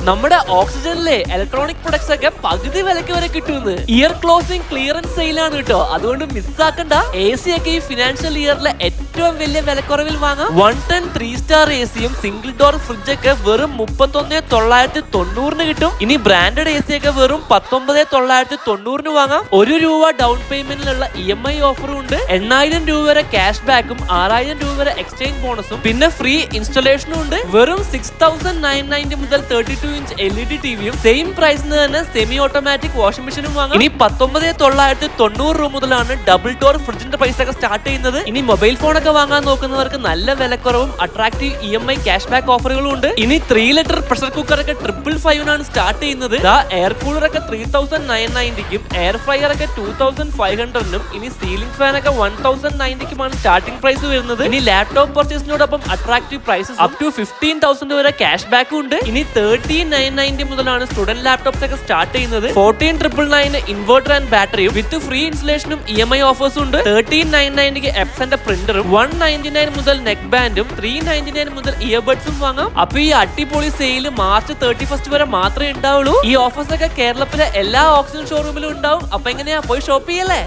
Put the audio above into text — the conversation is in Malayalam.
നമ്മുടെ ഓക്സിജനിലെ ഇലക്ട്രോണിക് പ്രൊഡക്ട്സ് ഒക്കെ പകുതി വിലക്ക് വരെ കിട്ടുന്നു. ഇയർ ക്ലോസിംഗ് ക്ലിയറൻസ് സെയിലാണ് കേട്ടോ, അതുകൊണ്ട് മിസ്സാക്കണ്ട. AC ഒക്കെ ഈ ഫിനാൻഷ്യൽ ഇയറിലെ ഏറ്റവും വലിയ വിലക്കുറവിൽ വാങ്ങാം. 110 3-star ACയും സിംഗിൾ ഡോർ ഫ്രിഡ്ജ് ഒക്കെ വെറും 31,990 കിട്ടും. ഇനി ബ്രാൻഡഡ് AC ഒക്കെ വെറും 19,990 വാങ്ങാം. ₹1 ഡൗൺ പേയ്മെന്റിലുള്ള EMI ഓഫറും ഉണ്ട്. 8,000 രൂപ വരെ ക്യാഷ് ബാക്കും 6,000 രൂപ വരെ എക്സ്ചേഞ്ച് ബോണസും പിന്നെ ഫ്രീ ഇൻസ്റ്റലേഷനും ഉണ്ട്. വെറും 6,990 മുതൽ 32 ഇഞ്ച് LED ടിവിയും സെയിം പ്രൈസിന് തന്നെ സെമി ഓട്ടോമാറ്റിക് വാഷിംഗ് മെഷീനും വാങ്ങാം. ഇനി 19,990 രൂപ മുതലാണ് ഡബിൾ ഡോർ ഫ്രിഡ്ജിന്റെ പൈസ ഒക്കെ സ്റ്റാർട്ട് ചെയ്യുന്നത്. ഇനി മൊബൈൽ ഫോൺ ഒക്കെ വാങ്ങാൻ നോക്കുന്നവർക്ക് നല്ല വിലക്കുറവും അട്രാക്റ്റീവ് EMI ക്യാഷ് ബാക്ക് ഓഫറുകളും ഉണ്ട്. ഇനി 3 ലിറ്റർ പ്രഷർ കുക്കർ ഒക്കെ 555 സ്റ്റാർട്ട് ചെയ്യുന്നത്. എയർ കൂളർ ഒക്കെ 3,990ക്കും എയർ ഫ്രയർ ഒക്കെ 2,500നും ഇനി സീലിംഗ് ഫാൻ ഒക്കെ 1,090ക്കുമാണ് സ്റ്റാർട്ടിംഗ് പ്രൈസ് വരുന്നത്. ഇനി ലാപ്ടോപ്പ് പർച്ചേസിനോടൊപ്പം അട്രാക്റ്റീവ് പ്രൈസസ് അപ് ടു 15,000 വരെ ക്യാഷ് ബാക്കും ഉണ്ട്. ഇനി 13,990 മുതലാണ് സ്റ്റുഡന്റ് ലാപ്ടോപ്സ് ഒക്കെ സ്റ്റാർട്ട് ചെയ്യുന്നത്. 14,999 ഇൻവെർട്ടർ ആൻഡ് ബാറ്ററിയും വിത്ത് ഫ്രീ ഇൻസ്റ്റലേഷനും EMI ഓഫേഴ്സും ഉണ്ട്. 13,990ക്ക് എപ്സന്റെ പ്രിന്ററും 199 മുതൽ നെക്ക് ബാൻഡും 399 മുതൽ ഇയർബഡ്സും വാങ്ങാം. അപ്പൊ ഈ അടിപൊളി സെയിൽ മാർച്ച് 31 വരെ മാത്രമേ ഉണ്ടാവുള്ളൂ. ഈ ഓഫേഴ്സ് ഒക്കെ കേരളത്തിലെ എല്ലാ ഓക്സിജൻ ഷോറൂമിലും ഉണ്ടാവും. അപ്പൊ എങ്ങനെയാ പോയി ഷോപ്പ് ചെയ്യല്ലേ?